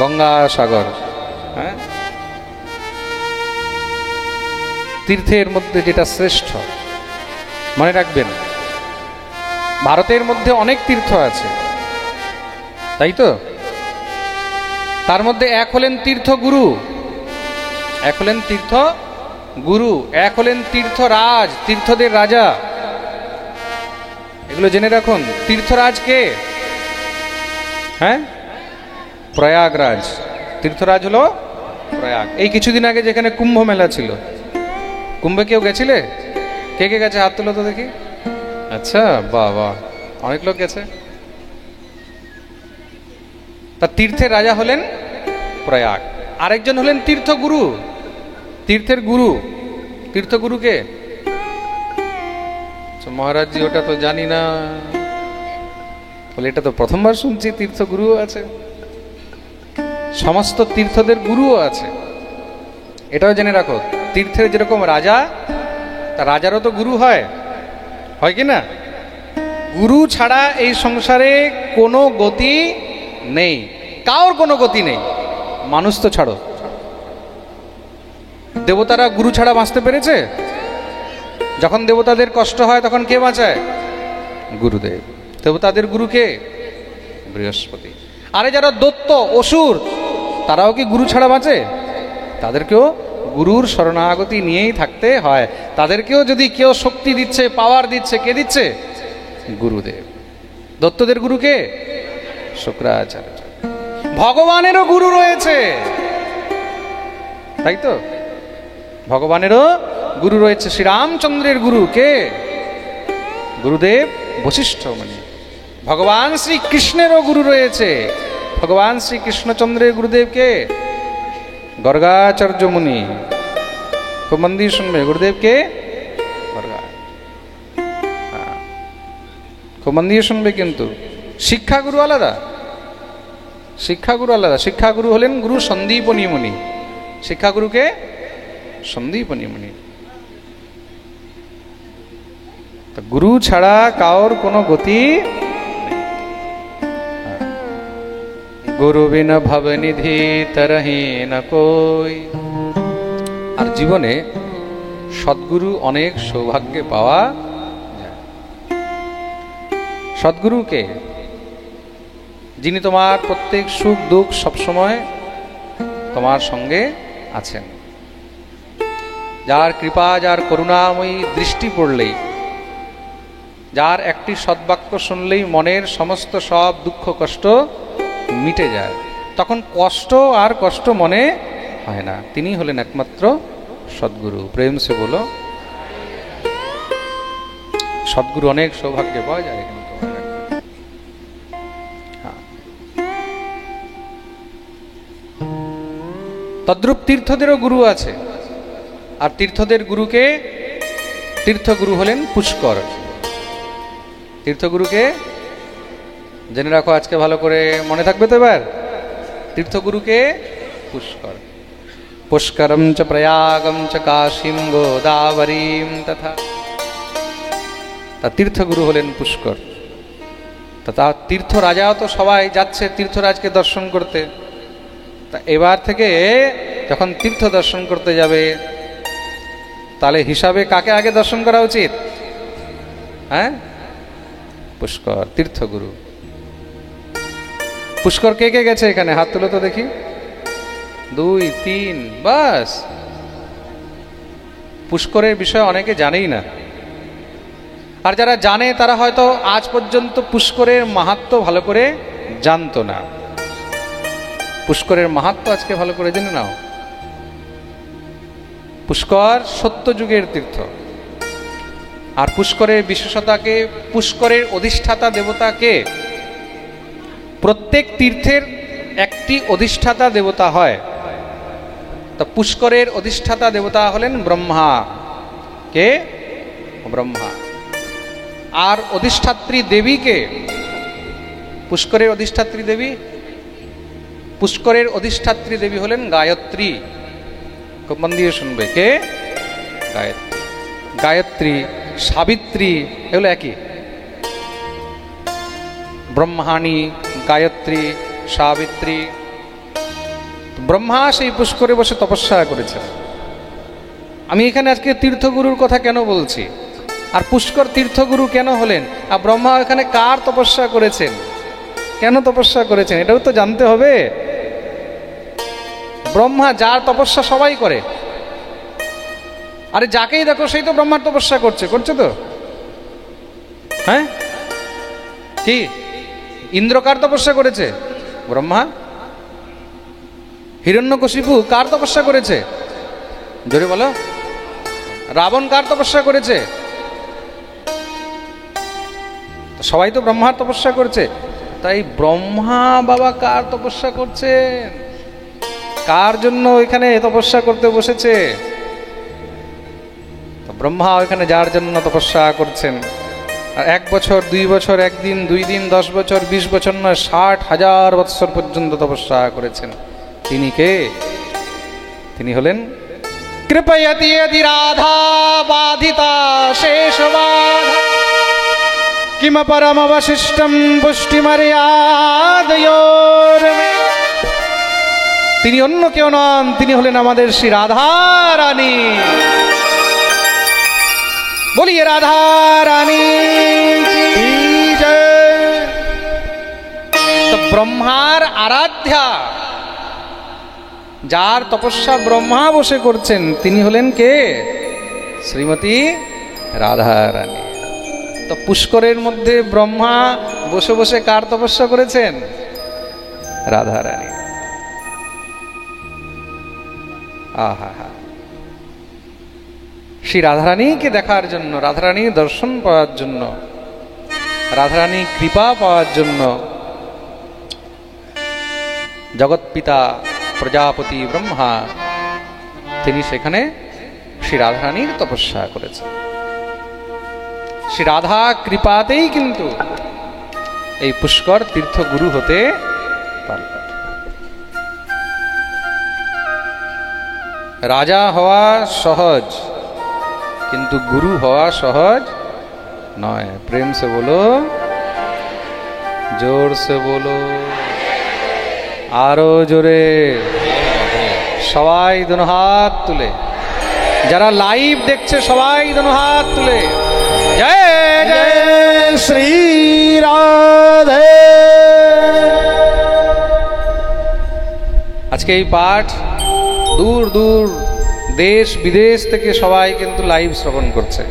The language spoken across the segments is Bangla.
গঙ্গা সাগর। হ্যাঁ, তীর্থের মধ্যে যেটা শ্রেষ্ঠ, মনে রাখবেন ভারতের মধ্যে অনেক তীর্থ আছে, তাই তো? তার মধ্যে এক হলেন তীর্থগুরু, এক হলেন তীর্থ গুরু, এক হলেন তীর্থরাজ, তীর্থদের রাজা। এগুলো জেনে রাখুন। তীর্থরাজ কে? হ্যাঁ, প্রয়াগরাজ। তীর্থরাজ হলো প্রয়াগ। এই কিছুদিন আগে যেখানে কুম্ভ মেলা ছিল, কুম্ভে কেউ গেছিলে? কে কে গেছে হাত তুলো তো দেখি। আচ্ছা, বাহ বাহ, অনেক লোক গেছে। তা তীর্থের রাজা হলেন প্রয়াগ। আরেকজন হলেন তীর্থগুরু, তীর্থের গুরু। তীর্থগুরু কে? মহারাজজি ওটা তো জানি না। বলে এটা তো প্রথমবার শুনছি তীর্থগুরুও আছে। সমস্ত তীর্থদের গুরুও আছে, এটাও জেনে রাখো। তীর্থের যেরকম রাজা, তা রাজারও তো গুরু হয়, হয় কি না? গুরু ছাড়া এই সংসারে কোনো গতি নেই, কারোর কোনো গতি নেই, মানুষ তো ছাড়ো। দেবতারা গুরু ছাড়া বাঁচতে পেরেছে? যখন দেবতাদের কষ্ট হয় তখন কে বাঁচায়? গুরুদেব। দেবতাদের গুরু কে? বৃহস্পতি। আরে যারা দৈত্য অসুর, তারাও কি গুরু ছাড়া বাঁচে? তাদেরকেও গুরুর শরণাগতি নিয়েই থাকতে হয়। তাদেরকেও যদি কেউ শক্তি দিচ্ছে, পাওয়ার দিচ্ছে, কে দিচ্ছে? গুরুদেব। দৈত্যদের গুরু কে? শুক্রাচার্য। ভগবানেরও গুরু রয়েছে, তাই তো? ভগবানেরও গুরু রয়েছে। শ্রীরামচন্দ্রের গুরু কে? গুরুদেব বশিষ্ঠ মুনি। ভগবান শ্রীকৃষ্ণেরও গুরু রয়েছে। ভগবান শ্রীকৃষ্ণচন্দ্রের গুরুদেব কে? গর্গাচার্য মুনি। খুব মন দিয়ে শুনবে, গুরুদেব কে? গর্গা। খুব মন দিয়ে শুনবে কিন্তু। শিক্ষাগুরু আলাদা, শিক্ষাগুরু আলাদা। শিক্ষাগুরু হলেন গুরু সন্দীপনী মুনি। শিক্ষাগুরুকে সন্দীপনী মুনি। গুরু ছাড়া কাউর কোনো গতি নেই। গুরু বিন ভবনিধি তরহি না কই। আর জীবনে সদ্গুরু অনেক সৌভাগ্যে পাওয়া যায়। সদ্গুরুকে, যিনি তোমার প্রত্যেক সুখ দুঃখ সবসময় তোমার সঙ্গে আছেন, যার কৃপা, যার করুণাময়ী দৃষ্টি পড়লেই, যার একটি সদ্বাক্য শুনলেই মনের সমস্ত সব দুঃখ কষ্ট মিটে যায়, তখন কষ্ট আর কষ্ট মনে হয় না। তিনি হলেন একমাত্র সদ্গুরু। প্রেম সে বলো। সদ্গুরু অনেক সৌভাগ্যে পাওয়া যায় কিন্তু। তদ্রূপ তীর্থদেরও গুরু আছে। আর তীর্থদের গুরুকে, তীর্থগুরু হলেন পুষ্কর। তীর্থগুরুকে জেনে রাখো, আজকে ভালো করে মনে থাকবে তো এবার। তীর্থগুরুকে পুষ্কর। পুষ্করম চ প্রয়াগম চ কাশীম গোদাবরীম তথা। তা তীর্থগুরু হলেন পুষ্কর। তা তীর্থ রাজাও তো সবাই যাচ্ছে তীর্থরাজকে দর্শন করতে। তা এবার থেকে যখন তীর্থ দর্শন করতে যাবে, তাহলে হিসাবে কাকে আগে দর্শন করা উচিত? হ্যাঁ, পুষ্কর, তীর্থগুরু। পুষ্কর কে কে গেছে এখানে? হাত তুলো তো দেখি। 2 3, বাস। পুষ্করের বিষয়ে অনেকে জানেই না। আর যারা জানে তারা হয়তো আজ পর্যন্ত পুষ্করের মাহাত্ম্য ভালো করে জানতো না। পুষ্করের মাহাত্ম্য আজকে ভালো করে জেনে নাও। পুষ্কর সত্যযুগের তীর্থ। আর পুষ্করের বিশেষতাকে, পুষ্করের অধিষ্ঠাতা দেবতাকে, প্রত্যেক তীর্থের একটি অধিষ্ঠাতা দেবতা হয়। তো পুষ্করের অধিষ্ঠাতা দেবতা হলেন ব্রহ্মা। কে? ব্রহ্মা। আর অধিষ্ঠাত্রী দেবীকে, পুষ্করের অধিষ্ঠাত্রী দেবী, পুষ্করের অধিষ্ঠাত্রী দেবী হলেন গায়ত্রী। খুব মন দিয়ে শুনবে। কে? গায়ত্রী। গায়ত্রী, সাবিত্রী, এগুলো একই। ব্রহ্মাণী, গায়ত্রী, সাবিত্রী। ব্রহ্মা সেই পুষ্করে বসে তপস্যা করেছেন। আমি এখানে আজকে তীর্থগুরুর কথা কেন বলছি, আর পুষ্কর তীর্থগুরু কেন হলেন, আর ব্রহ্মা এখানে কার তপস্যা করেছেন, কেন তপস্যা করেছেন, এটাও তো জানতে হবে। ব্রহ্মা যার তপস্যা সবাই করে, আরে যাকেই দেখো সেই তো ব্রহ্মার তপস্যা করছে, করছে তো। হ্যাঁ, কি ইন্দ্র কার তপস্যা করেছে? ব্রহ্মা। হিরণ্যকশিপু কার তপস্যা করেছে? জোরে বলো। রাবণ কার তপস্যা করেছে? সবাই তো ব্রহ্মার তপস্যা করছে। তাই ব্রহ্মা বাবা কার তপস্যা করছেন, কার জন্য এখানে তপস্যা করতে বসেছে? ব্রহ্মা ওইখানে যার জন্য তপস্যা করছেন, আর 1 বছর 2 বছর 1 দিন 2 দিন 10 বছর 20 বছর নয়, 60,000 বৎসর পর্যন্ত তপস্যা করেছেন। তিনি কে? তিনি হলেন কৃপয়তি यदि রাধা বাধিতা শেষবাধা কিম পরমবশিষ্টম পুষ্টিমর্যাদয়োর। তিনি অন্য কেউ নন, তিনি হলেন আমাদের শ্রী রাধা রানী। বলিয়ে রাধা রানী কি জয়। তো ব্রহ্মার আরাধ্যা, যার তপস্যা ব্রহ্মা বসে করছেন, তিনি হলেন কে? শ্রীমতী রাধা রানী। তো পুষ্করের মধ্যে ব্রহ্মা বসে বসে কার তপস্যা করেছেন? রাধা রানী। আহা হা, শ্রী রাধারানীকে দেখার জন্য, রাধারানী দর্শন পাওয়ার জন্য, রাধারানী কৃপা পাওয়ার জন্য জগৎপিতা প্রজাপতি ব্রহ্মা তিনি সেখানে শ্রী রাধারানীর তপস্যা করেছেন। শ্রী রাধা কৃপাতেই কিন্তু এই পুষ্কর তীর্থ গুরু হতে পারল। রাজা হওয়া সহজ, কিন্তু গুরু হওয়া সহজ নয়। প্রেম সে বলো, জোর সে বলো, আরো জোরে, সবাই দুনো হাত তুলে, যারা লাইভ দেখছে সবাই দুনো হাত তুলে জয় জয় শ্রী রাধে। আজকে এই পাঠ দূর দূর দেশ বিদেশ থেকে সবাই কিন্তু লাইভ শ্রবণ করছে।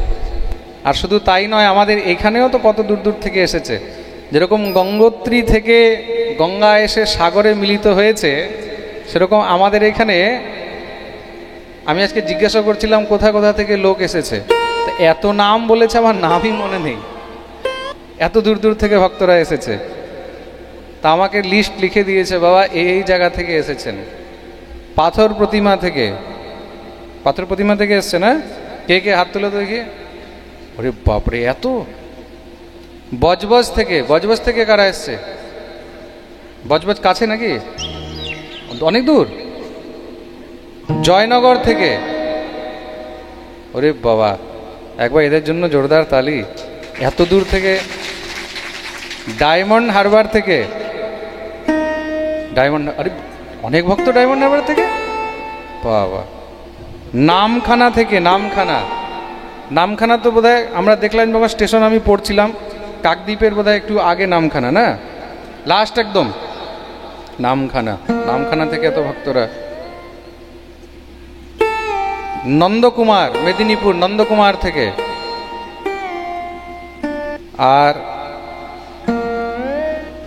আর শুধু তাই নয়, আমাদের এখানেও তো কত দূর দূর থেকে এসেছে। যেরকম গঙ্গোত্রী থেকে গঙ্গা এসে সাগরে মিলিত হয়েছে, সেরকম আমাদের এখানে, আমি আজকে জিজ্ঞাসা করছিলাম কোথা কোথা থেকে লোক এসেছে, তো এত নাম বলেছে আমার নামই মনে নেই, এত দূর দূর থেকে ভক্তরা এসেছে। তা আমাকে লিস্ট লিখে দিয়েছে, বাবা এই জায়গা থেকে এসেছেন, পাথর প্রতিমা থেকে, পাথর প্রতিমা থেকে এসছে না? কে কে হাত তুলে দেখি। ওরে বাপরে, এত! বজবজ থেকে, বজবজ থেকে কারা এসছে? বজবজ কাছে নাকি? অনেক দূর। জয়নগর থেকে, ওরে বাবা, একবার এদের জন্য জোরদার তালি। এত দূর থেকে। ডায়মন্ড হারবার থেকে, ডায়মন্ড, আরে অনেক ভক্ত ডায়মন্ড হারবার থেকে, বাবা। নামখানা থেকে, নামখানা, নামখানা তো বোধহয় আমরা দেখলাম বাবা স্টেশন, আমি পড়ছিলাম কাকদ্বীপের বোধহয় একটু আগে নামখানা, না লাস্ট একদম নামখানা। নামখানা থেকে এত ভক্তরা। নন্দকুমার, মেদিনীপুর নন্দকুমার থেকে। আর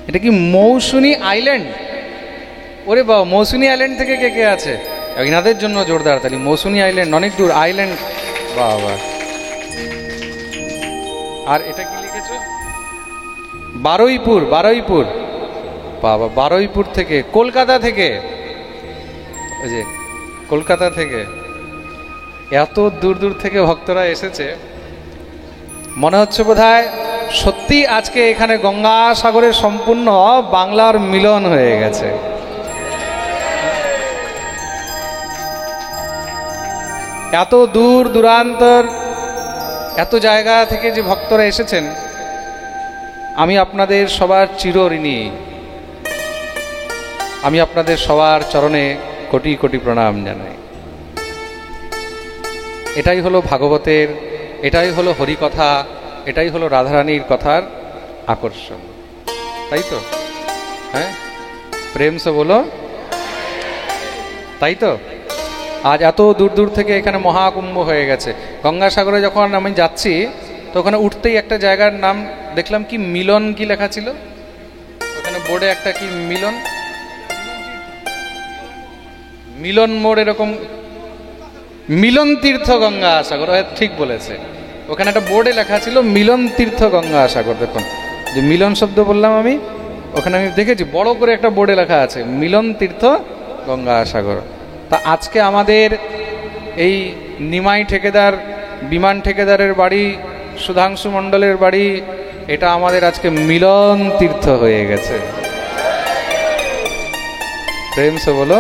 এটা কি মৌসুনী আইল্যান্ড? ওরে বাবা, মৌসুনী আইল্যান্ড থেকে কে কে আছে? এনাদের জন্য জোরদার তালি। মৌসুনী আইল্যান্ড, অনেক দূর আইল্যান্ড, বাবা। আর এটা কি লিখেছো? বারুইপুর, বারুইপুর, বাবা, বারুইপুর থেকে। কলকাতা থেকে, ওই যে কলকাতা থেকে এত দূর দূর থেকে ভক্তরা এসেছে। মনে হচ্ছে বোধহয় সত্যি আজকে এখানে গঙ্গাসাগরের সম্পূর্ণ বাংলার মিলন হয়ে গেছে। এত দূর দূরান্তর, এত জায়গা থেকে যে ভক্তরা এসেছেন, আমি আপনাদের সবার চিরঋণী। আমি আপনাদের সবার চরণে কোটি কোটি প্রণাম জানাই। এটাই হলো ভাগবতের, এটাই হলো হরিকথা, এটাই হলো রাধারানীর কথার আকর্ষণ, তাই তো? হ্যাঁ, প্রেম সে বলো, তাই তো? আজ এত দূর দূর থেকে এখানে মহাকুম্ভ হয়ে গেছে। গঙ্গাসাগরে যখন আমি যাচ্ছি তো ওখানে উঠতেই একটা জায়গার নাম দেখলাম, কি মিলন কি লেখা ছিল ওখানে বোর্ডে, একটা কি মিলন, মিলন মোড় এরকম, মিলন তীর্থ গঙ্গাসাগর, ঠিক বলেছে। ওখানে একটা বোর্ডে লেখা ছিল মিলন তীর্থ গঙ্গাসাগর। দেখুন যে মিলন শব্দ বললাম আমি, ওখানে আমি দেখেছি বড় করে একটা বোর্ডে লেখা আছে মিলন তীর্থ গঙ্গাসাগর। তা আজকে আমাদের এই নিমাই ঠেকেদার, বিমান ঠেকেদারের বাড়ি, সুধাংশু মণ্ডলের বাড়ি, এটা আমাদের আজকে মিলন তীর্থ হয়ে গেছে। প্রেম সে বলো।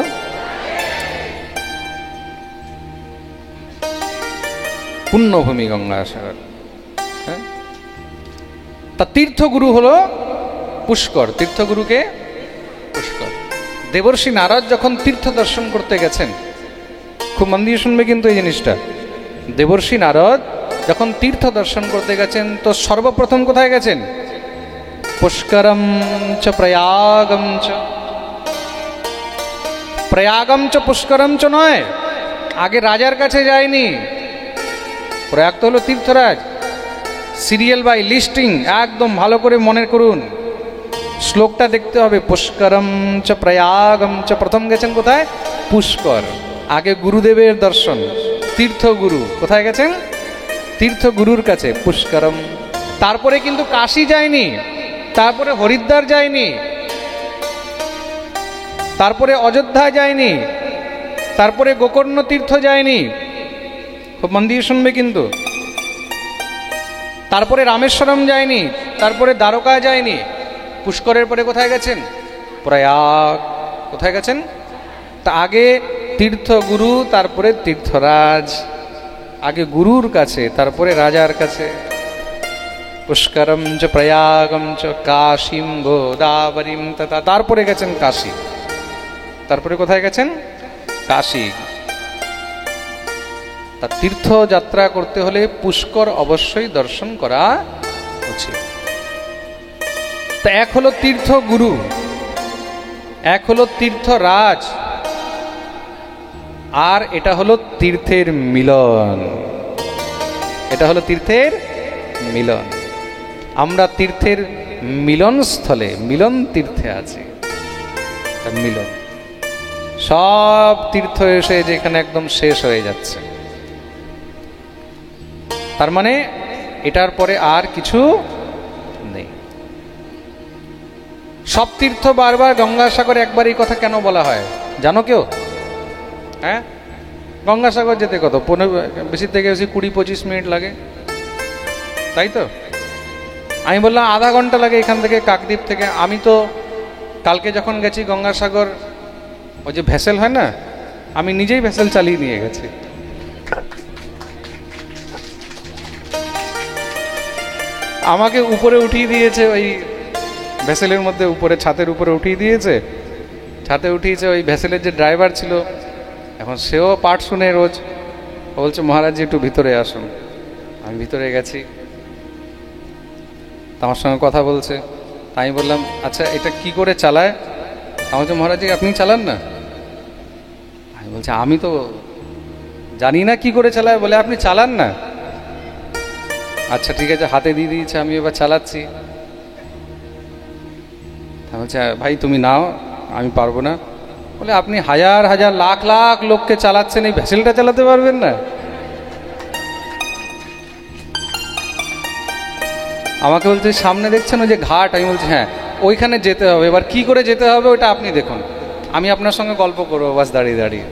পুণ্যভূমি গঙ্গাসাগর। হ্যাঁ, তা তীর্থগুরু হলো পুষ্কর। তীর্থগুরুকে পুষ্কর। দেবর্ষি নারদ যখন তীর্থ দর্শন করতে গেছেন, খুব মন দিয়ে শুনবে কিন্তু এই জিনিসটা, দেবর্ষি নারদ যখন তীর্থ দর্শন করতে গেছেন তো সর্বপ্রথম কোথায় গেছেন? পুষ্করম চ প্রয়াগম চ। প্রয়াগম চ পুষ্করম চ নয়, আগে রাজার কাছে যায়নি। প্রয়াগ তো হলো তীর্থরাজ। সিরিয়াল বাই লিস্টিং একদম ভালো করে মনে করুন, শ্লোকটা দেখতে হবে। পুষ্করম চ প্রয়াগম চ, প্রথম গেছেন কোথায়? পুষ্কর। আগে গুরুদেবের দর্শন, তীর্থগুরু কোথায় গেছেন? তীর্থগুরুর কাছে, পুষ্করম। তারপরে কিন্তু কাশী যায়নি, তারপরে হরিদ্বার যায়নি, তারপরে অযোধ্যা যায়নি, তারপরে গোকর্ণ তীর্থ যায়নি। খুব মন দিয়ে শুনবে কিন্তু। তারপরে রামেশ্বরম যায়নি, তারপরে দ্বারকা যায়নি। পুষ্করের পরে কোথায় গেছেন? প্রয়াগ। কোথায় গেছেন? তা আগে তীর্থগুরু, তারপরে তীর্থরাজ। আগে গুরুর কাছে, তারপরে রাজার কাছে। পুষ্করম চ প্রয়াগম চ কাশীম গোদাবরীম তথা, তারপরে গেছেন কাশী। তারপরে কোথায় গেছেন? কাশী। তা তীর্থযাত্রা করতে হলে পুষ্কর অবশ্যই দর্শন করা উচিত। তা এক হলো তীর্থগুরু, এক হলো তীর্থরাজ, আর এটা হলো তীর্থের মিলন। এটা হলো তীর্থের মিলন। আমরা তীর্থের মিলন স্থলে, মিলন তীর্থে আছি। মিলন, সব তীর্থ এসে যেখানে একদম শেষ হয়ে যাচ্ছে, তার মানে এটার পরে আর কিছু নেই। সব তীর্থ বারবার গঙ্গাসাগর একবার, এই কথা কেন বলা হয় জানো কেউ? হ্যাঁ, গঙ্গাসাগর যেতে কত, বেশি থেকে বেশি 20-25 মিনিট লাগে, তাই তো? আমি বললাম আধা ঘন্টা লাগে এখান থেকে, কাকদ্বীপ থেকে। আমি তো কালকে যখন গেছি গঙ্গাসাগর, ওই যে ভেসেল হয় না, আমি নিজেই ভেসেল চালিয়ে নিয়ে গেছি। আমাকে উপরে উঠিয়ে দিয়েছে, ওই ভেসেলের মধ্যে উপরে, ছাতের উপরে উঠিয়ে দিয়েছে। ছাতে উঠিয়েছে ওই ভেসেলের যে ড্রাইভার ছিল, এখন সেও পাঠ শুনে রোজ। ও বলছে মহারাজ একটু ভিতরে আসুন। আমি ভিতরে গেছি, আমার সঙ্গে কথা বলছে। আমি বললাম আচ্ছা এটা কি করে চালায়? আমার বলছে মহারাজ আপনি চালান না। আমি বলছি আমি তো জানি না কি করে চালায়। বলে আপনি চালান না? আচ্ছা ঠিক আছে, হাতে দিয়ে দিয়েছে, আমি এবার চালাচ্ছি। বলছে ভাই তুমি নাও, আমি পারবো না। বলে আপনি হাজার হাজার লাখ লাখ লোককে চালাচ্ছেন, এই ভেসেলটা চালাতে পারবেন না? আমাকে বলছে সামনে দেখছেন ওই যে ঘাট? আমি বলছি হ্যাঁ, ওইখানে যেতে হবে। এবার কি করে যেতে হবে ওটা আপনি দেখুন, আমি আপনার সঙ্গে গল্প করবো বাস দাঁড়িয়ে দাঁড়িয়ে।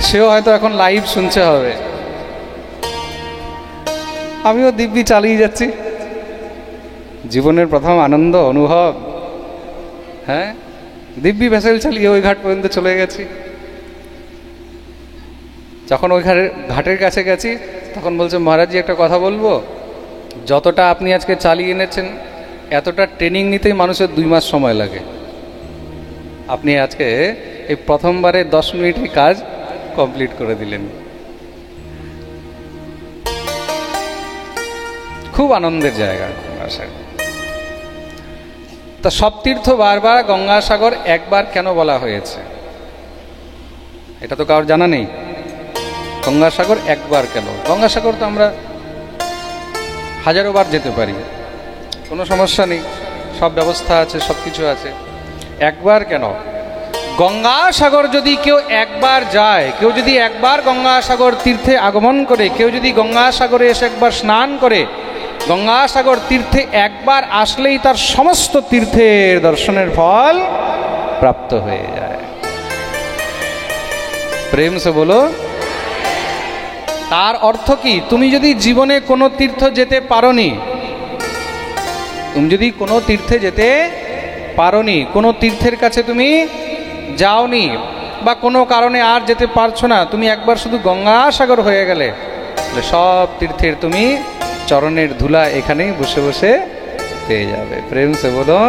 সেও হয়তো এখন লাইভ শুনছে হবে, আমিও দিব্যি চালিয়ে যাচ্ছি। জীবনের প্রথম আনন্দ অনুভব। হ্যাঁ, দিব্যি ভেসেল চালিয়ে ওই ঘাট পর্যন্ত চলে গেছি। যখন ওই ঘাটের কাছে গেছি তখন বলছে মহারাজজি একটা কথা বলবো, যতটা আপনি আজকে চালিয়ে এনেছেন এতটা ট্রেনিং নিতেই মানুষের 2 মাস সময় লাগে। আপনি আজকে এই প্রথমবারে 10 মিনিটের কাজ কমপ্লিট করে দিলেন। খুব আনন্দের জায়গা গঙ্গাসাগর। তা সব তীর্থ বারবার, গঙ্গাসাগর একবার কেন বলা হয়েছে এটা তো কারোর জানা নেই। গঙ্গাসাগর একবার কেন? গঙ্গাসাগর তো আমরা হাজারো বার যেতে পারি, কোনো সমস্যা নেই, সব ব্যবস্থা আছে, সব কিছু আছে। একবার কেন? গঙ্গাসাগর যদি কেউ একবার যায়, কেউ যদি একবার গঙ্গাসাগর তীর্থে আগমন করে, কেউ যদি গঙ্গাসাগরে এসে একবার স্নান করে, গঙ্গাসাগর তীর্থে একবার আসলেই তার সমস্ত তীর্থের দর্শনের ফল প্রাপ্ত হয়ে যায়। প্রেম সে বলো। তার অর্থ কি? তুমি যদি জীবনে কোনো তীর্থ যেতে পারোনি, তুমি যদি কোনো তীর্থে যেতে পারোনি, কোনো তীর্থের কাছে তুমি যাওনি, বা কোনো কারণে আর যেতে পারছো না, তুমি একবার শুধু গঙ্গাসাগর হয়ে গেলে, সব তীর্থের তুমি চরণের ধুলা এখানেই বসে বসে পেয়ে যাবে। প্রেম সে বলো,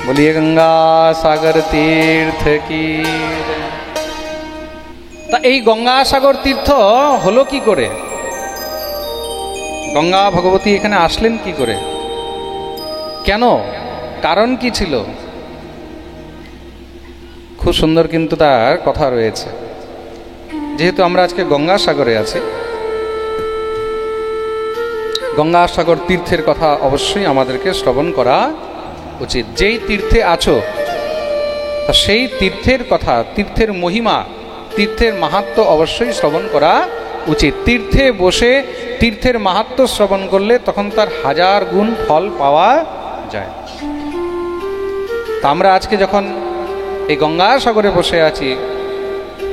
বলিয়ে গঙ্গা সাগর তীর্থ কি। তা এই গঙ্গাসাগর তীর্থ হলো কি করে? গঙ্গা ভগবতী এখানে আসলেন কি করে? কেন? কারণ কি ছিল? খুব সুন্দর কিন্তু তার কথা রয়েছে। যেহেতু আমরা আজকে গঙ্গাসাগরে আছি, গঙ্গাসাগর তীর্থের কথা অবশ্যই আমাদেরকে শ্রবণ করা উচিত। যেই তীর্থে আছো তা সেই তীর্থের কথা, তীর্থের মহিমা, তীর্থের মাহাত্ম্য অবশ্যই শ্রবণ করা উচিত। তীর্থে বসে তীর্থের মাহাত্ম্য শ্রবণ করলে তখন তার 1000 গুণ ফল পাওয়া যায়। তা আমরা আজকে যখন এই গঙ্গাসাগরে বসে আছি,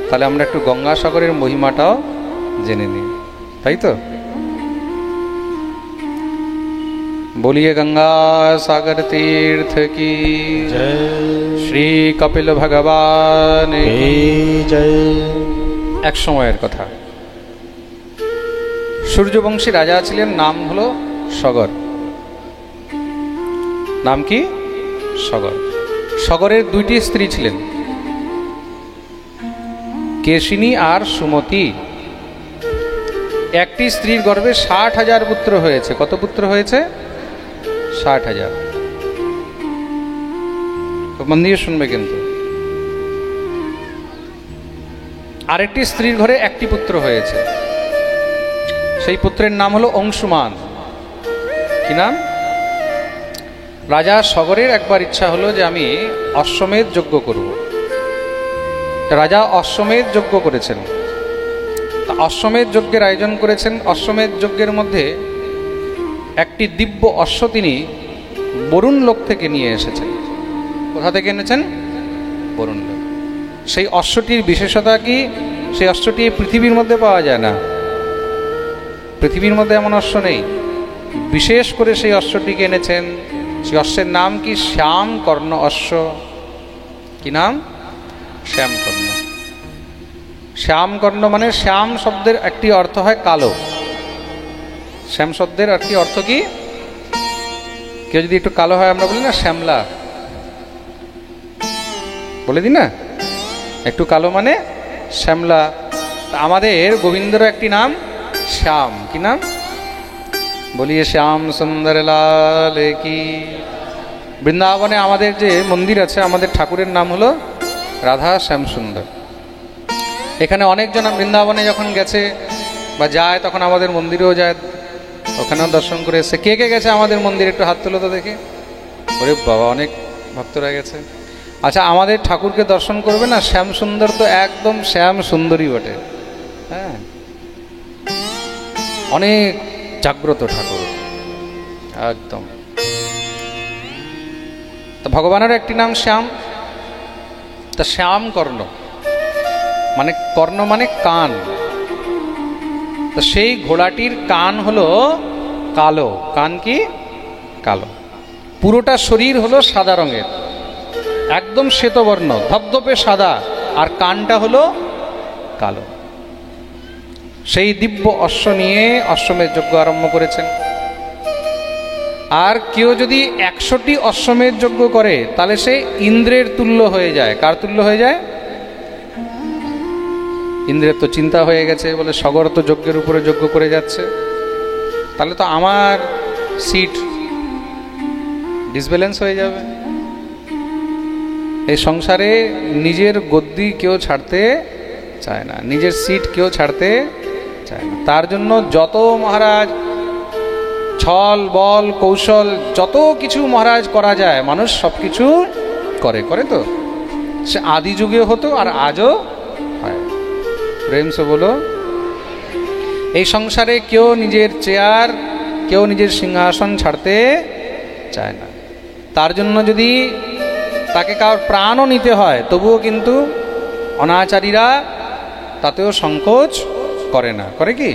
তাহলে আমরা একটু গঙ্গাসাগরের মহিমাটাও জেনে নিই, তাই তো? बोलिए गंगा सागर तीर्थ की जय, श्री कपिल भगवान की जय। एक समয়ের কথা, সূর্যবংশী রাজা ছিলেন, নাম হলো সগর। নাম কি? সগর। সগরের 2টি স্ত্রী ছিলেন, কেশিনী আর সুমতি। একটি স্ত্রীর গর্ভে 60,000 পুত্র হয়েছে। কত পুত্র হয়েছে? 60,000। মন দিয়ে শুনবে কিন্তু। আরেকটি স্ত্রীর ঘরে একটি পুত্র হয়েছে, সেই পুত্রের নাম হলো অংশুমান। কি নাম? রাজা সগরের একবার ইচ্ছা হলো যে আমি অশ্বমেধ যজ্ঞ করব। রাজা অশ্বমেধ যজ্ঞ করেছেন, অশ্বমেধ যজ্ঞের আয়োজন করেছেন। অশ্বমেধ যজ্ঞের মধ্যে একটি দিব্য অশ্ব তিনি বরুণ লোক থেকে নিয়ে এসেছেন। কোথা থেকে এনেছেন? বরুণ লোক। সেই অশ্বটির বিশেষতা কি? সেই অশ্বটি পৃথিবীর মধ্যে পাওয়া যায় না, পৃথিবীর মধ্যে এমন অশ্ব নেই। বিশেষ করে সেই অশ্বটিকে এনেছেন। সেই অশ্বের নাম কি? শ্যামকর্ণ অশ্ব। কি নাম? শ্যামকর্ণ। শ্যামকর্ণ মানে শ্যাম শব্দের একটি অর্থ হয় কালো। শ্যাম শব্দের আর কি অর্থ কি? কেউ যদি একটু কালো হয় আমরা বলি না শ্যামলা, বলে দিই না, একটু কালো মানে শ্যামলা। আমাদের গোবিন্দর একটি নাম শ্যাম। কি নাম? বলিয়ে শ্যাম সুন্দর লাল কি। বৃন্দাবনে আমাদের যে মন্দির আছে, আমাদের ঠাকুরের নাম হলো রাধা শ্যাম সুন্দর। এখানে অনেকজন বৃন্দাবনে যখন গেছে বা যায়, তখন আমাদের মন্দিরেও যায়, ওখানেও দর্শন করে এসে। কে কে গেছে আমাদের মন্দিরে? একটু হাত তুলো তো দেখি। ওরে বাবা, অনেক ভক্তরা গেছে। আচ্ছা, আমাদের ঠাকুরকে দর্শন করবে না? শ্যাম সুন্দর তো একদম শ্যাম সুন্দরী বটে। হ্যাঁ, অনেক জাগ্রত ঠাকুর একদম। তো ভগবানের একটি নাম শ্যাম। তা শ্যাম কর্ণ মানে, কর্ণ মানে কান। তো সেই ঘোড়াটির কান হলো কালো। কান কি? কালো। পুরোটা শরীর হলো সাদা রঙের, একদম শ্বেতবর্ণ, ধবধবে সাদা, আর কানটা হলো কালো। সেই দিব্য অশ্ব নিয়ে অশ্বমেধ যজ্ঞ আরম্ভ করেছেন। আর কেউ যদি 100টি অশ্বমেধ যজ্ঞ করে তাহলে সে ইন্দ্রের তুল্য হয়ে যায়। কার তুল্য হয়ে যায়? ইন্দ্রের তো চিন্তা হয়ে গেছে, বলে সগর তো যজ্ঞের উপরে যজ্ঞ করে যাচ্ছে, তাহলে তো আমার সিট ডিসব্যালেন্স হয়ে যাবে। এই সংসারে নিজের গদ্দি কেউ ছাড়তে চায় না, নিজের সিট কেউ ছাড়তে চায় না। তার জন্য যত মহারাজ ছল বল কৌশল যত কিছু মহারাজ করা যায়, মানুষ সব কিছু করে তো। সে আদি যুগে হতো আর আজও হয়। প্রেম সে বলো। এই সংসারে কেউ নিজের চেয়ার, কেউ নিজের সিংহাসন ছাড়তে চায় না। তার জন্য যদি তাকে কারোর প্রাণও নিতে হয়, তবুও কিন্তু অনাচারীরা তাতেও সংকোচ করে না। করে কি?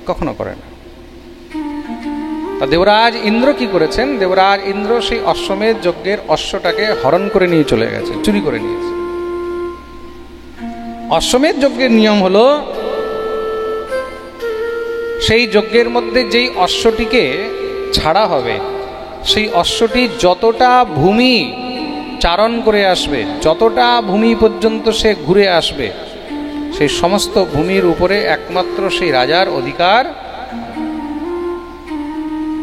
কখনো করে না। তা দেবরাজ ইন্দ্র কি করেছেন? দেবরাজ ইন্দ্র সেই অশ্বমেধ যজ্ঞের অশ্বটাকে হরণ করে নিয়ে চলে গেছে, চুরি করে নিয়েছে। অশ্বমেধ যজ্ঞের নিয়ম হলো, সেই যজ্ঞের মধ্যে যেই অশ্বটিকে ছাড়া হবে, সেই অশ্বটি যতটা ভূমি চারণ করে আসবে, যতটা ভূমি পর্যন্ত সে ঘুরে আসবে, সেই সমস্ত ভূমির উপরে একমাত্র সেই রাজার অধিকার।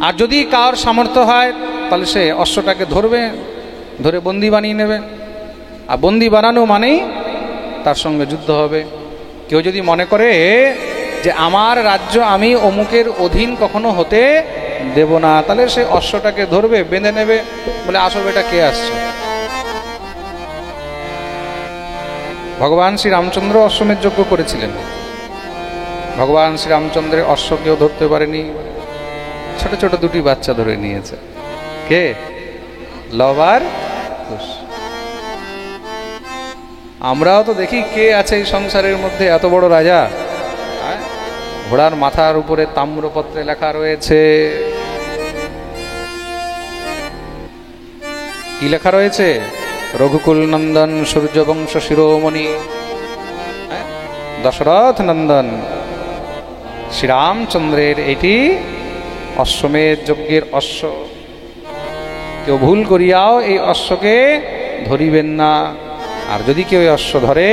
আর যদি কার সামর্থ্য হয় তাহলে সে অশ্বটাকে ধরবে, ধরে বন্দি বানিয়ে নেবে। আর বন্দি বানানো মানেই তার সঙ্গে যুদ্ধ হবে। কেউ যদি মনে করে যে আমার রাজ্য আমি অমুকের অধীন কখনো হতে দেব না, তাহলে সে অশ্বটাকে ধরবে, বেঁধে নেবে, বলে আসল বেটা কে আসছে। ভগবান শ্রী রামচন্দ্র অশ্বমেধ যজ্ঞ করেছিলেন। ভগবান শ্রী রামচন্দ্রের অশ্ব কেউ ধরতে পারেনি, ছোট ছোট দুটি বাচ্চা ধরে নিয়েছে। কে? লব আর কুশ। আমরাও তো দেখি কে আছে এই সংসারের মধ্যে এত বড় রাজা। ঘোড়ার মাথার উপরে তাম্রপত্রে লেখা রয়েছে, কি লেখা রয়েছে? রঘুকুল নন্দন সূর্যবংশ শিরোমণি, দশরথ নন্দন শ্রীরামচন্দ্রের এটি অশ্বমেধ যজ্ঞের অশ্ব। কেউ ভুল করিয়াও এই অশ্বকে ধরিবেন না। আর যদি কেউ এই অশ্ব ধরে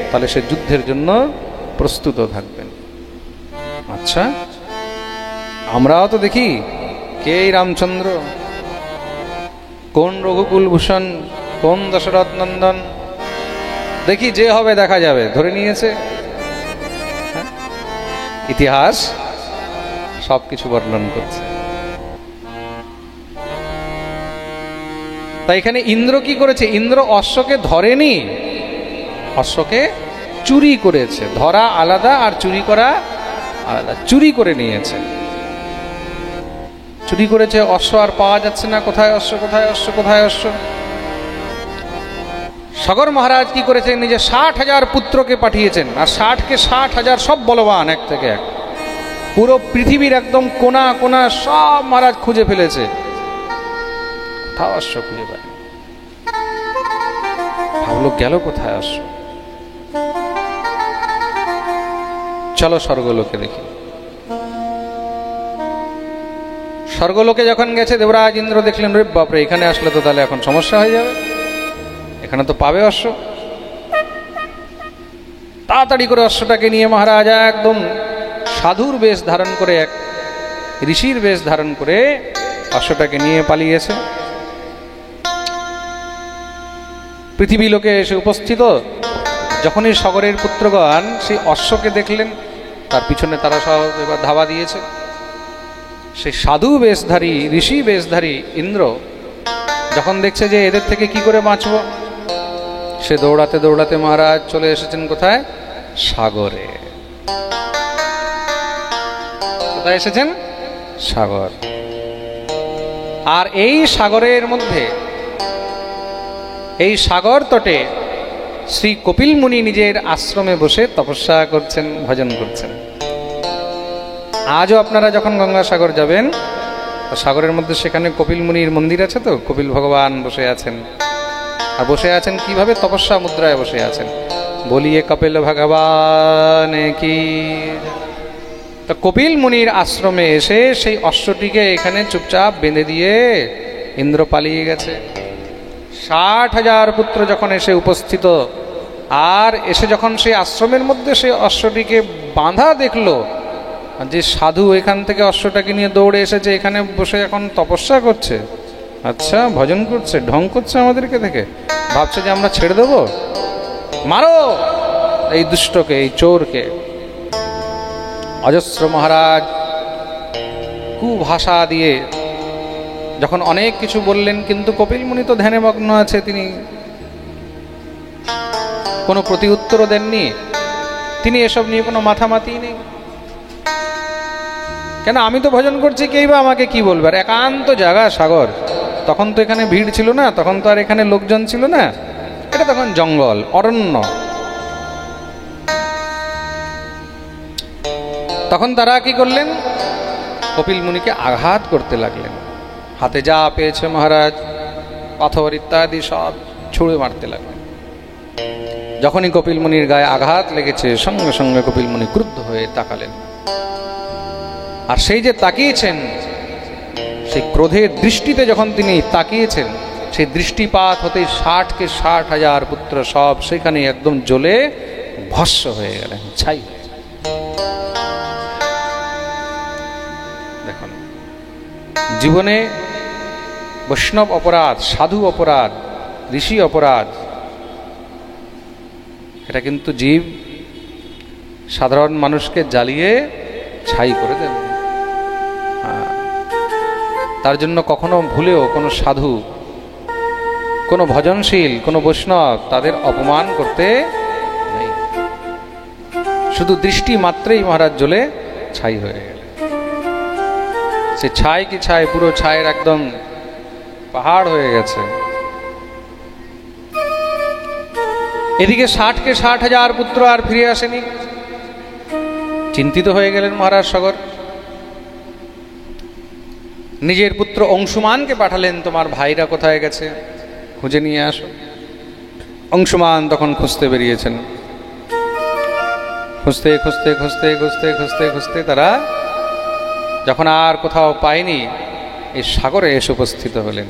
তাহলে সে যুদ্ধের জন্য প্রস্তুত থাকবেন। আচ্ছা, আমরাও তো দেখি কে এই রামচন্দ্র, কোন রঘুকুল ভূষণ, কোন দশরথ নন্দন, দেখি যে হবে দেখা যাবে, ধরে নিয়েছে। ইতিহাস সবকিছু বর্ণন করছে। তাই এখানে ইন্দ্র কি করেছে? ইন্দ্র অশ্বকে ধরেনি, অশ্বকে চুরি করেছে। ধরা আলাদা আর চুরি করা আলাদা। চুরি করে নিয়েছে, চুরি করেছে। অশ্ব আর পাওয়া যাচ্ছে না, কোথায় অশ্ব, কোথায় অশ্ব, কোথায় অশ্ব। সগর মহারাজ কি করেছেন? নিজে 60,000 পুত্রকে পাঠিয়েছেন, আর 60কে 60,000 সব বলবান, এক থেকে এক। পুরো পৃথিবীর একদম কোনা কোনা সব মহারাজ খুঁজে ফেলেছে, কোথাও অশ্ব খুঁজে পায়। ভাবলো গেল কোথায় অশ্ব। চলো স্বর্গলোকে দেখি। স্বর্গলোকে যখন গেছে দেবরাজ ইন্দ্র দেখলেন, রে বাপরে, এখানে আসলে তো তাহলে এখন সমস্যা হয়ে যাবে, এখানে তো পাবে অশ্ব। তাড়াতাড়ি করে অশ্বটাকে নিয়ে মহারাজ একদম সাধুর বেশ ধারণ করে, এক ঋষির বেশ ধারণ করে অশ্বটাকে নিয়ে পালিয়েছে। পৃথিবী লোকে এসে উপস্থিত। যখনই সগরের পুত্রগণ সেই অশ্বকে দেখলেন, তার পিছনে তারা সব এবার ধাওয়া দিয়েছে। সেই সাধু বেশধারী, ঋষি বেশধারী ইন্দ্র যখন দেখছে যে এদের থেকে কি করে বাঁচব, সে দৌড়াতে দৌড়াতে মহারাজ চলে এসেছেন কোথায়? সাগরে। কোথায় এসেছেন? সাগর। আর এই সাগরের মধ্যে, এই সাগর তটে শ্রী কপিল মুনি নিজের আশ্রমে বসে তপস্যা করছেন, ভজন করছেন। আজও আপনারা যখন গঙ্গাসাগর যাবেন, সাগরের মধ্যে সেখানে কপিল মুনির মন্দির আছে, তো কপিল ভগবান বসে আছেন। আর বসে আছেন কিভাবে? তপস্যা মুদ্রায় বসে আছেন। বলিয়ে কপিল ভগবান কি। তো কপিল মুনির আশ্রমে এসে সেই অশ্বটিকে এখানে চুপচাপ বেঁধে দিয়ে ইন্দ্র পালিয়ে গেছে। 60,000 পুত্র যখন এসে উপস্থিত, আর এসে যখন সেই আশ্রমের মধ্যে সেই অশ্বটিকে বাঁধা দেখলো, যে সাধু এখান থেকে অশ্বটাকে নিয়ে দৌড়ে এসেছে, এখানে বসে এখন তপস্যা করছে, আচ্ছা ভজন করছে, ঢং করছে আমাদেরকে থেকে, ভাবছে যে আমরা ছেড়ে দেব, মারো এই দুষ্টকে, এই চোরকে। অজস্র মহারাজ কুভাষা দিয়ে যখন অনেক কিছু বললেন, কিন্তু কপিল মুনি তো ধ্যানে মগ্ন আছে, তিনি কোনো প্রতি উত্তরও দেননি, তিনি এসব নিয়ে কোনো মাথামাতি নেই। কেন, আমি তো ভজন করছি, কেই বা আমাকে কি বলবে? আর একান্ত জায়গা, সাগর, তখন তো এখানে ভিড় ছিল না, তখন তো আর এখানে লোকজন ছিল না, এটা তখন জঙ্গল, অরণ্য। তখন তারা কি করলেন? কপিল মুনিকে আঘাত করতে লাগলেন, হাতে যা পেয়েছে মহারাজ, পাথর ইত্যাদি সব ছুঁড়ে মারতে লাগলেন। যখনই কপিল মুনির গায়ে আঘাত লেগেছে, সঙ্গে সঙ্গে কপিল মুনি ক্রুদ্ধ হয়ে তাকালেন। আর সেই যে তাকিয়েছেন, সেই ক্রোধের দৃষ্টিতে যখন তিনি তাকিয়েছেন, সেই দৃষ্টিপাত হতে 60,000 পুত্র সব সেখানে একদম জ্বলে ভস্ম হয়ে গেলেন, ছাই। দেখুন, জীবনে বৈষ্ণব অপরাধ, সাধু অপরাধ, ঋষি অপরাধ, এটা কিন্তু জীব সাধারণ মানুষকে জ্বালিয়ে ছাই করে দেবে। তার জন্য কখনো ভুলেও কোনো সাধু, কোনো ভজনশীল, কোনো বৈষ্ণব তাদের অপমান করতে নেই। শুধু দৃষ্টি মাত্রেই মহারাজ জ্বলে ছাই হয়ে গেল। সে ছাই কি ছাই, পুরো ছায়ের একদম পাহাড় হয়ে গেছে। এদিকে 60,000 পুত্র আর ফিরে আসেনি। চিন্তিত হয়ে গেলেন মহারাজ সগর। নিজের পুত্র অংশুমানকে পাঠালেন, তোমার ভাইরা কোথায় গেছে, খুঁজে নিয়ে আসো। অংশুমান তখন খুঁজতে বেরিয়েছেন। খুঁজতে খুঁজতে খুঁজতে খুঁজতে খুঁজতে খুঁজতে তারা যখন আর কোথাও পায়নি, এই সাগরে এসে উপস্থিত হলেন।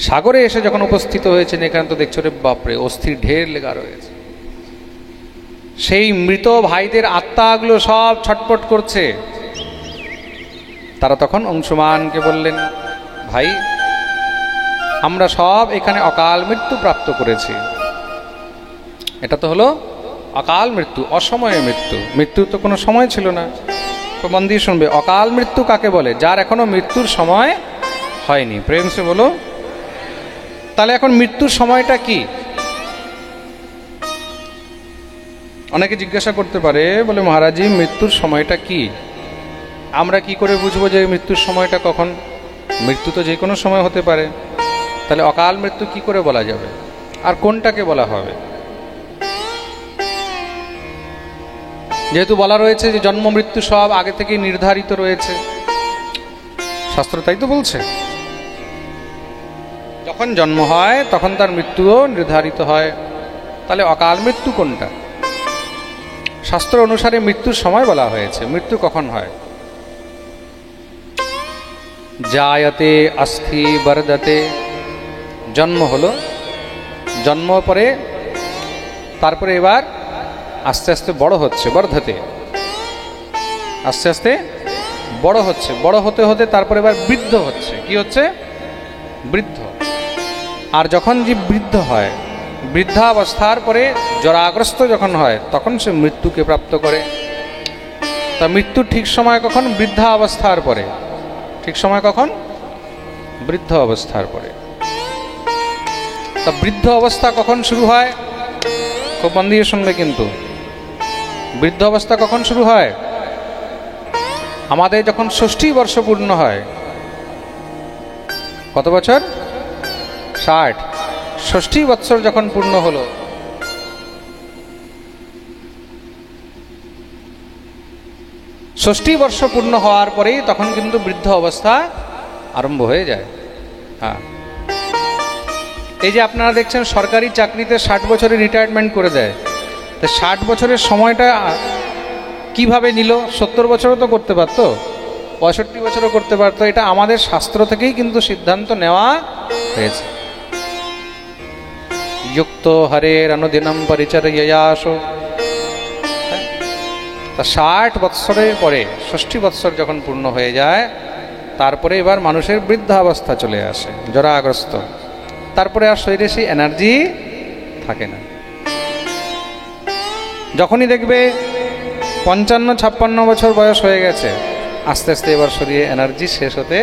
সাগরে এসে যখন উপস্থিত হয়েছেন, এখানে তো দেখছো রে বাপরে, অস্থির ঢের লেগা রয়েছে। সেই মৃত ভাইদের আত্মাগুলো সব ছটপট করছে। তারা তখন অংশুমানকে বললেন, ভাই, আমরা সব এখানে অকাল মৃত্যু প্রাপ্ত করেছি। এটা তো হলো অকাল মৃত্যু, অসময়ে মৃত্যু। মৃত্যুর তো কোনো সময় ছিল না। তো মন দিয়ে শুনবে, অকাল মৃত্যু কাকে বলে? যার এখনো মৃত্যুর সময় হয়নি। প্রেম সে বলো। তাহলে এখন মৃত্যুর সময়টা কি? অনেকে জিজ্ঞাসা করতে পারে, বলে মহারাজজি মৃত্যুর সময়টা কি? আমরা কি করে বুঝবো যে মৃত্যুর সময়টা কখন? মৃত্যু তো যে কোনো সময় হতে পারে, তাহলে অকাল মৃত্যু কি করে বলা যাবে? আর কোনটাকে বলা হবে? যেহেতু বলা রয়েছে যে জন্ম মৃত্যু সব আগে থেকে নির্ধারিত রয়েছে, শাস্ত্র তাই তো বলছে। যখন জন্ম হয় তখন তার মৃত্যুও নির্ধারিত হয়। তাহলে অকাল মৃত্যু কোনটা? শাস্ত্র অনুসারে মৃত্যুর সময় বলা হয়েছে। মৃত্যু কখন হয়? জায়তে অস্থি বর্ধতে, জন্ম হলো, জন্ম পরে তারপরে এবার আস্তে আস্তে বড় হচ্ছে, বর্ধতে, আস্তে আস্তে বড় হচ্ছে, বড় হতে হতে তারপরে এবার বৃদ্ধ হচ্ছে। কি হচ্ছে? বৃদ্ধ। আর যখন যে বৃদ্ধ হয়, বৃদ্ধাবস্থার পরে জরাগ্রস্ত যখন হয়, তখন সে মৃত্যুকে প্রাপ্ত করে। তা মৃত্যুর ঠিক সময় কখন? বৃদ্ধা অবস্থার পরে। ঠিক সময় কখন? বৃদ্ধ অবস্থার পরে। তা বৃদ্ধ অবস্থা কখন শুরু হয়? খুব মন দিয়ে শুনবে কিন্তু। বৃদ্ধ অবস্থা কখন শুরু হয়? আমাদের যখন 60 বর্ষ পূর্ণ হয়। কত বছর? 60। 60 বৎসর যখন পূর্ণ হলো, ষষ্ঠী বর্ষ পূর্ণ হওয়ার পরেই তখন কিন্তু বৃদ্ধ অবস্থা আরম্ভ হয়ে যায়। হ্যাঁ, এই যে আপনারা দেখছেন সরকারি চাকরিতে 60 বছরে রিটায়ারমেন্ট করে দেয়, তো 60 বছরের সময়টা কিভাবে নিল? 70 বছরও তো করতে পারতো, 65 বছরও করতে পারতো। এটা আমাদের শাস্ত্র থেকেই কিন্তু সিদ্ধান্ত নেওয়া হয়েছে। যুক্ত হরের অনুদিনম পরিচর্যাসো। তা 60 বৎসরের পরে 60 বৎসর যখন পূর্ণ হয়ে যায়, তারপরে এবার মানুষের বৃদ্ধাবস্থা চলে আসে, জরাগ্রস্ত। তারপরে আর শরীরে সেই এনার্জি থাকে না। যখনই দেখবে 55-56 বছর বয়স হয়ে গেছে, আস্তে আস্তে এবার শরীরে এনার্জি শেষ হতে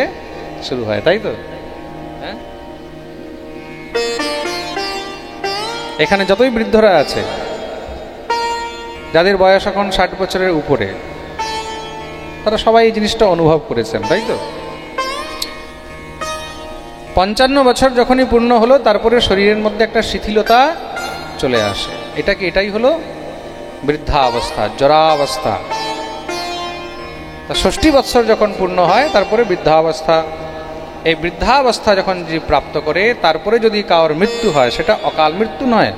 শুরু হয়, তাই তো? হ্যাঁ, এখানে যতই বৃদ্ধরা আছে, যাদের বয়স এখন 60 বছরের উপরে, তারা সবাই এই জিনিসটা অনুভব করেছেন, তাই তো? 55 বছর যখনই পূর্ণ হলো, তারপরে শরীরের মধ্যে একটা শিথিলতা চলে আসে। এটাই হলো বৃদ্ধাবস্থা, জরাবস্থা। তা 60 বৎসর যখন পূর্ণ হয়, তারপরে বৃদ্ধাবস্থা। এই বৃদ্ধাবস্থা যখন যে প্রাপ্ত করে, তারপরে যদি কারোর মৃত্যু হয়, সেটা অকাল মৃত্যু নয়।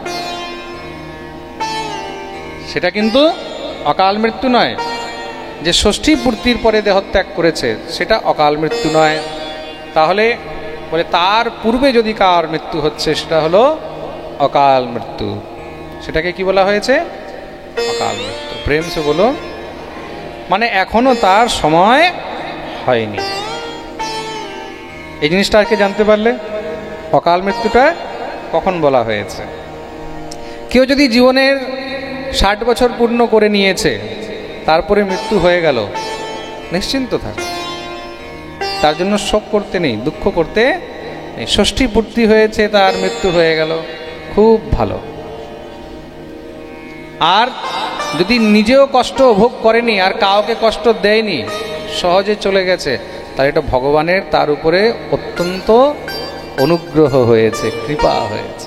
সেটা কিন্তু অকাল মৃত্যু নয়। যে 60 পূর্তির পরে দেহত্যাগ করেছে, সেটা অকাল মৃত্যু নয়। তাহলে বলে তার পূর্বে যদি কার মৃত্যু হচ্ছে, সেটা হলো অকাল মৃত্যু। সেটাকে কি বলা হয়েছে? অকাল মৃত্যু। প্রেম সে বলো, মানে এখনো তার সময় হয়নি। এই জিনিসটা আজকে জানতে পারলে অকাল মৃত্যুটা কখন বলা হয়েছে। কেউ যদি জীবনের 60 বছর পূর্ণ করে নিয়েছে, তারপরে মৃত্যু হয়ে গেল, নিশ্চিন্ত থাকে, তার জন্য শোক করতে নেই, দুঃখ করতে নেই। 60 পূর্তি হয়েছে, তার মৃত্যু হয়ে গেল, খুব ভালো। আর যদি নিজেও কষ্ট ভোগ করেনি আর কাউকে কষ্ট দেয়নি, সহজে চলে গেছে, তার এটা ভগবানের তার উপরে অত্যন্ত অনুগ্রহ হয়েছে, কৃপা হয়েছে।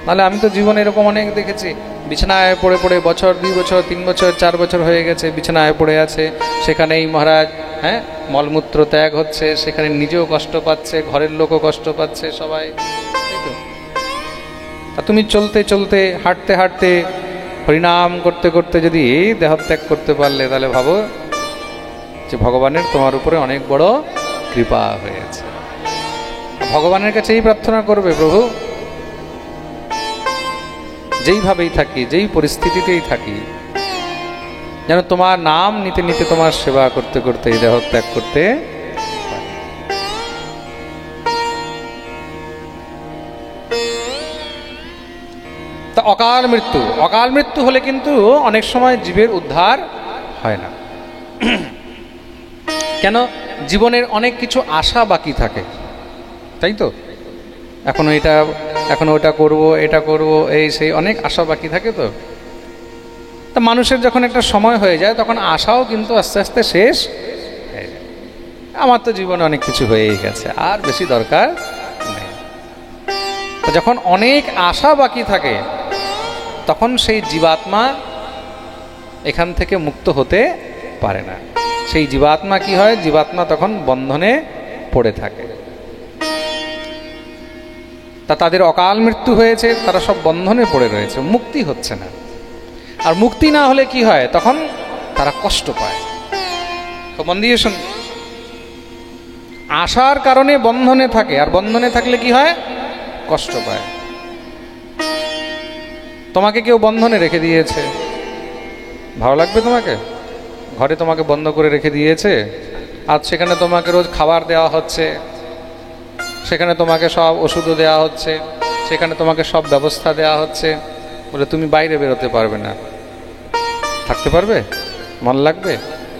নাহলে আমি তো জীবনে এরকম অনেক দেখেছি, বিছানায় পড়ে পড়ে বছর, 2 বছর, 3 বছর, 4 বছর হয়ে গেছে, বিছানায় পড়ে আছে। সেখানেই মহারাজ মলমূত্র ত্যাগ হচ্ছে, সেখানে নিজেও কষ্ট পাচ্ছে, ঘরের লোকও কষ্ট পাচ্ছে, সবাই। তা তুমি চলতে চলতে, হাঁটতে হাঁটতে, হরিনাম করতে করতে যদি দেহত্যাগ করতে পারলে, তাহলে ভাবো যে ভগবানের তোমার উপরে অনেক বড় কৃপা হয়েছে। ভগবানের কাছে এই প্রার্থনা করবে, প্রভু যেইভাবেই থাকি, যেই পরিস্থিতিতেই থাকি, যেন তোমার নাম নিতে নিতে, তোমার সেবা করতে করতে এই দেহত্যাগ করতে পারি। তা অকাল মৃত্যু, অকাল মৃত্যু হলে কিন্তু অনেক সময় জীবের উদ্ধার হয় না। কেন? জীবনের অনেক কিছু আশা বাকি থাকে, তাই তো? এখনো এটা, এখনো ওটা করব, এটা করব, এই সেই অনেক আশা বাকি থাকে। তো তা মানুষের যখন একটা সময় হয়ে যায়, তখন আশাও কিন্তু আস্তে আস্তে শেষ হয়ে যায়। আমার তো জীবনে অনেক কিছু হয়েই গেছে, আর বেশি দরকার নেই। যখন অনেক আশা বাকি থাকে, তখন সেই জীবাত্মা এখান থেকে মুক্ত হতে পারে না। সেই জীবাত্মা কি হয়? জীবাত্মা তখন বন্ধনে পড়ে থাকে। তা তাদের অকাল মৃত্যু হয়েছে, তারা সব বন্ধনে পড়ে রয়েছে, মুক্তি হচ্ছে না। আর মুক্তি না হলে কি হয়? তখন তারা কষ্ট পায়। তো মন দিয়ে শুন, আশার কারণে বন্ধনে থাকে, আর বন্ধনে থাকলে কি হয়? কষ্ট পায়। তোমাকে কেউ বন্ধনে রেখে দিয়েছে, ভালো লাগবে তোমাকে? ঘরে তোমাকে বন্ধ করে রেখে দিয়েছে, আর সেখানে তোমাকে রোজ খাবার দেওয়া হচ্ছে, সেখানে তোমাকে সব ওষুধও দেওয়া হচ্ছে, সেখানে তোমাকে সব ব্যবস্থা দেওয়া হচ্ছে, বলে তুমি বাইরে বেরোতে পারবে না, থাকতে পারবে? মন লাগবে,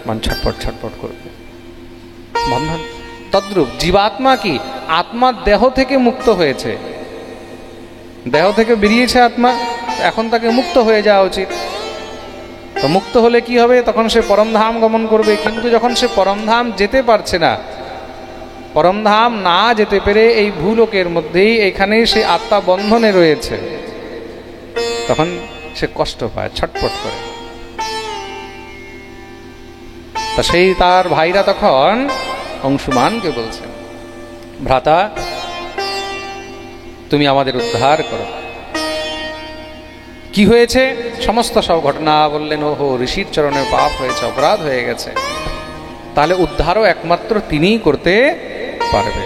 মন ছটপট ছটপট করবে, বন্ধন। তদ্রূপ জীবাত্মা কি? আত্মা দেহ থেকে মুক্ত হয়েছে, দেহ থেকে বেরিয়েছে আত্মা, এখন তাকে মুক্ত হয়ে যাওয়া উচিত। তো মুক্ত হলে কি হবে? তখন সে পরমধাম গমন করবে। কিন্তু যখন সে পরমধাম যেতে পারছে না, পরমধাম না যেতে পেরে এই ভূলোকের মধ্যেই, এখানেই সে আত্মা বন্ধনে রয়েছে, তখন সে কষ্ট পায়, ছটপট করে। তা সেই তার ভাইরা তখন অংশুমানকে বলছেন, ভ্রাতা তুমি আমাদের উদ্ধার করো। কি হয়েছে সমস্ত সব ঘটনা বললেন। ওহো, ঋষির চরণে পাপ হয়েছে, অপরাধ হয়ে গেছে, তাহলে উদ্ধারও একমাত্র তিনিই করতে পারবে।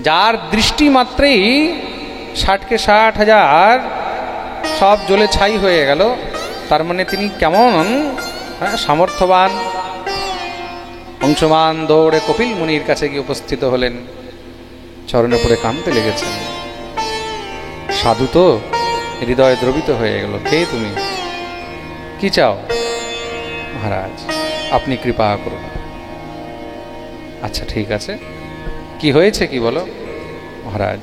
যার দৃষ্টি মাত্রেই 60কে 60,000 সব জ্বলে ছাই হয়ে গেল, তার মানে তিনি কেমন সামর্থ্যবান। অংশমান দৌড়ে কপিল মুনির কাছে গিয়ে উপস্থিত হলেন, চরণে পড়ে কাঁদতে লেগেছেন। সাধু তো হৃদয় দ্রবিত হয়ে গেল। কে তুমি, কি চাও? মহারাজ আপনি কৃপা করুন। আচ্ছা ঠিক আছে, কি হয়েছে কি বলো? মহারাজ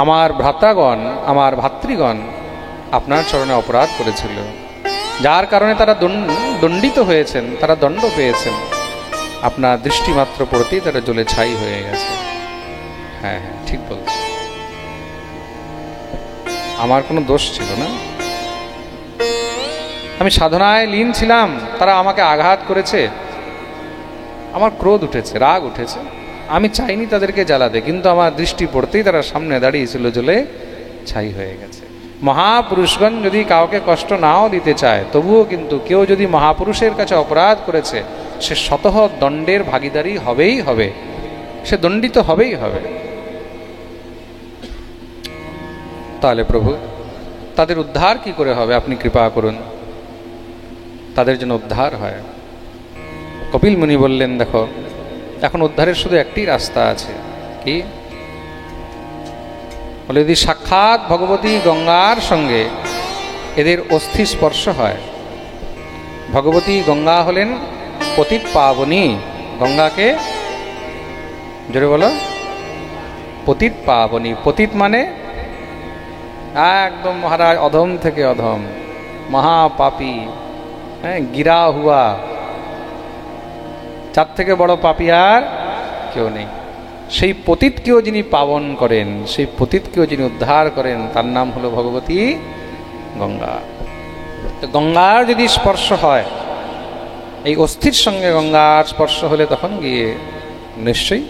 আমার ভ্রাতাগণ, আমার ভাতৃগণ আপনার চরণে অপরাধ করেছিল, যার কারণে তারা দণ্ডিত হয়েছেন, তারা দণ্ড পেয়েছেন। আপনার দৃষ্টিমাত্র পড়তেই তারা জ্বলে ছাই হয়ে গেছে। হ্যাঁ হ্যাঁ ঠিক বলছে, আমার কোনো দোষ ছিল না, আমি সাধনায় লীন ছিলাম, তারা আমাকে আঘাত করেছে, আমার ক্রোধ উঠেছে, রাগ উঠেছে, আমি চাইনি তাদেরকে জ্বালাতে, কিন্তু আমার দৃষ্টি পড়তেই তারা সামনে দাঁড়িয়েছিল, জ্বলে ছাই হয়ে গেছে। মহাপুরুষগণ যদি কাউকে কষ্ট নাও দিতে চায়, তবুও কিন্তু কেউ যদি মহাপুরুষের কাছে অপরাধ করেছে, সে স্বতঃ দণ্ডের ভাগীদারি হবেই হবে, সে দণ্ডিত হবেই হবে। তাহলে প্রভু তাদের উদ্ধার কি করে হবে? আপনি কৃপা করুন, তাদের জন্য উদ্ধার হয়। কপিল মুনি বললেন, দেখো এখন উদ্ধারের শুধু একটি রাস্তা আছে। কি? বলে যদি সাক্ষাৎ ভগবতী গঙ্গার সঙ্গে এদের অস্থি স্পর্শ হয়। ভগবতী গঙ্গা হলেন পতিত পাবনী। গঙ্গাকে জোরে বলো, পতিত পাবনী। পতিত মানে একদম মহারাজ অধম থেকে অধম, মহাপাপী, হ্যাঁ, গিরা হুয়া, যার থেকে বড় পাপী আর কেউ নেই। সেই পতিতকেও যিনি পাবন করেন, সেই পতিতকেও যিনি উদ্ধার করেন, তার নাম হলো ভগবতী গঙ্গা। গঙ্গার যদি স্পর্শ হয়, এই অস্থির সঙ্গে গঙ্গার স্পর্শ হলে তখন গিয়ে নিশ্চয়ই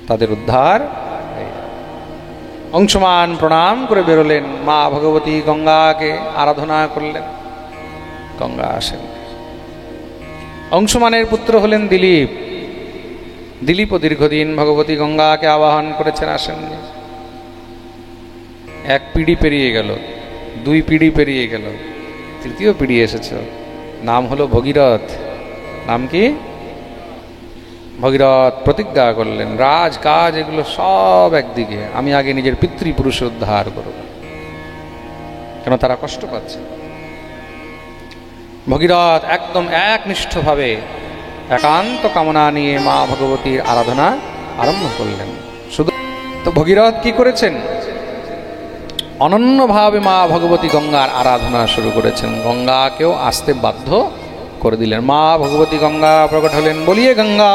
তাদের উদ্ধার। অংশমান প্রণাম করে বেরোলেন, মা ভগবতী গঙ্গাকে আরাধনা করলেন। গঙ্গা আসেন। অংশমানের পুত্র হলেন দিলীপ। দিলীপও দীর্ঘদিন ভগবতী গঙ্গাকে আবাহন করেছেন, আসেননি। এক পিঁড়ি পেরিয়ে গেল, 2 পিঁড়ি পেরিয়ে গেল, 3য় পিঁড়ি এসেছে, নাম হলো ভগীরথ। নাম কি? ভগীরথ প্রতিজ্ঞা করলেন, রাজ কাজ এগুলো সব একদিকে, আমি আগে নিজের পিতৃপুরুষ উদ্ধার করব, কেন তারা কষ্ট পাচ্ছে। ভগীরথ একদম একনিষ্ঠভাবে একান্ত কামনা নিয়ে মা ভগবতীর আরাধনা আরম্ভ করলেন। শুধু তো ভগীরথ কি করেছেন? অনন্যভাবে মা ভগবতী গঙ্গার আরাধনা শুরু করেছেন। গঙ্গাকেও আসতে বাধ্য করে দিলেন। মা ভগবতী গঙ্গা প্রকট হলেন, বলিয়ে গঙ্গা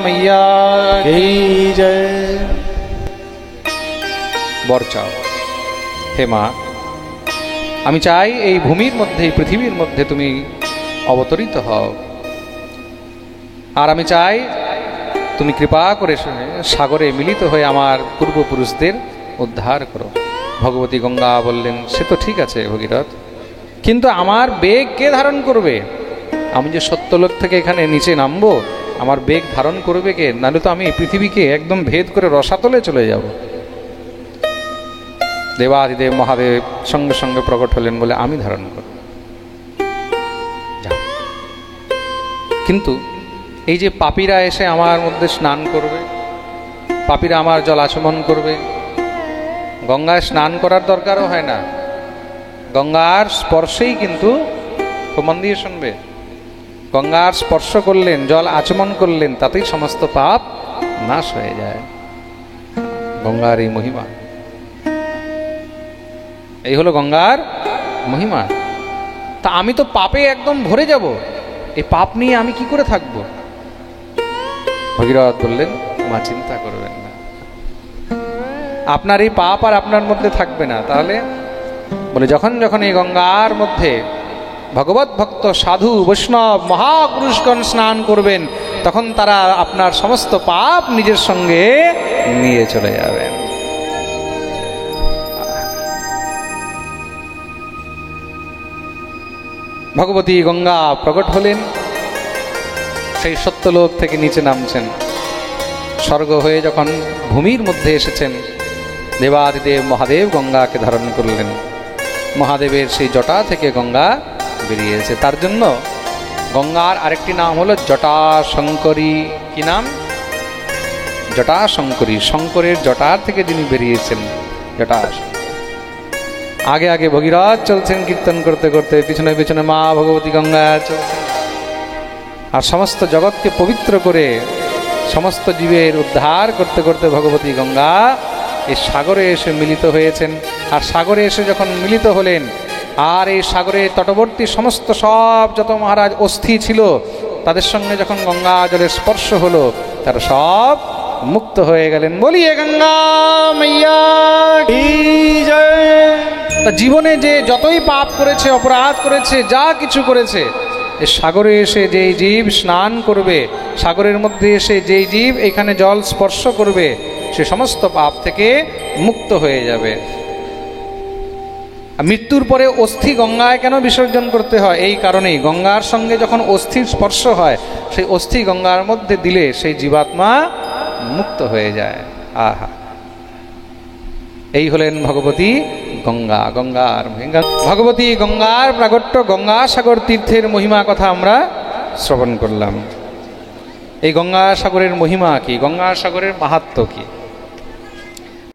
মাইয়া কি জয়। বর চাও, হে মা, আমি চাই এই ভূমির মধ্যে, এই পৃথিবীর মধ্যে তুমি অবতরিত হও, আর আমি চাই তুমি কৃপা করে সাগরে মিলিত হয়ে আমার পূর্বপুরুষদের উদ্ধার করো। ভগবতী গঙ্গা বললেন, সে তো ঠিক আছে ভগীরথ, কিন্তু আমার বেগ কে ধারণ করবে? আমি যে সত্যলোক থেকে এখানে নিচে নামবো, আমার বেগ ধারণ করবে কে? নাহলে তো আমি পৃথিবীকে একদম ভেদ করে রসাতলে চলে যাব। দেবাদিদেব মহাদেব সঙ্গে সঙ্গে প্রকট হলেন, বলে আমি ধারণ করব। কিন্তু এই যে পাপীরা এসে আমার মধ্যে স্নান করবে, পাপীরা আমার জল আচমন করবে, গঙ্গায় স্নান করার দরকারও হয় না, গঙ্গার স্পর্শেই কিন্তু, মন দিয়ে শুনবে, গঙ্গার স্পর্শ করলেন, জল আচমন করলেন, তাতেই সমস্ত পাপ নাশ হয়ে যায়। গঙ্গার এই মহিমা, এই হলো গঙ্গার মহিমা। তা আমি তো পাপে একদম ভরে যাব, এই পাপ নিয়ে আমি কি করে থাকবো? ভগীরথ বললেন, মা চিন্তা করবেন না, আপনার এই পাপ আর আপনার মধ্যে থাকবে না। তাহলে বলে, যখন যখন এই গঙ্গার মধ্যে ভগবত ভক্ত সাধু বৈষ্ণব মহাপুরুষগণ স্নান করবেন, তখন তারা আপনার সমস্ত পাপ নিজের সঙ্গে নিয়ে চলে যাবেন। ভগবতী গঙ্গা প্রকট হলেন, সেই সত্যলোক থেকে নিচে নামছেন, স্বর্গ হয়ে যখন ভূমির মধ্যে এসেছেন, দেবাদিদেব মহাদেব গঙ্গাকে ধারণ করলেন। মহাদেবের সেই জটা থেকে গঙ্গা বেরিয়েছে। তার জন্য গঙ্গার আরেকটি নাম হলো জটাশঙ্করী। কি নাম? জটাশঙ্করী। শঙ্করের জটার থেকে যিনি বেরিয়েছেন, জটাশঙ্করী। আগে আগে ভগীরথ চলছেন কীর্তন করতে করতে, পিছনে পিছনে মা ভগবতী গঙ্গা চলছেন। আর সমস্ত জগৎকে পবিত্র করে সমস্ত জীবের উদ্ধার করতে করতে ভগবতী গঙ্গা এই সাগরে এসে মিলিত হয়েছেন। আর সাগরে এসে যখন মিলিত হলেন, আর এই সাগরের তটবর্তী সমস্ত সব যত মহারাজ অস্থি ছিল, তাদের সঙ্গে যখন গঙ্গা জলের স্পর্শ হলো, তারা সব মুক্ত হয়ে গেলেন। বলিয়ে গঙ্গা মাইয়া কি জয়। তা জীবনে যে যতই পাপ করেছে, অপরাধ করেছে, যা কিছু করেছে, এই সাগরে এসে যেই জীব স্নান করবে, সাগরের মধ্যে এসে যেই জীব এখানে জল স্পর্শ করবে, সে সমস্ত পাপ থেকে মুক্ত হয়ে যাবে। মৃত্যুর পরে অস্থি গঙ্গায় কেন বিসর্জন করতে হয়? এই কারণেই, গঙ্গার সঙ্গে যখন অস্থির স্পর্শ হয়, সেই অস্থি গঙ্গার মধ্যে দিলে সেই জীবাত্মা মুক্ত হয়ে যায়। আহা, এই হলেন ভগবতী গঙ্গা। গঙ্গার ভগবতী গঙ্গার প্রাগট্য, গঙ্গাসাগর তীর্থের মহিমা কথা আমরা শ্রবণ করলাম। এই গঙ্গাসাগরের মহিমা কি? গঙ্গাসাগরের মাহাত্ম্য কি?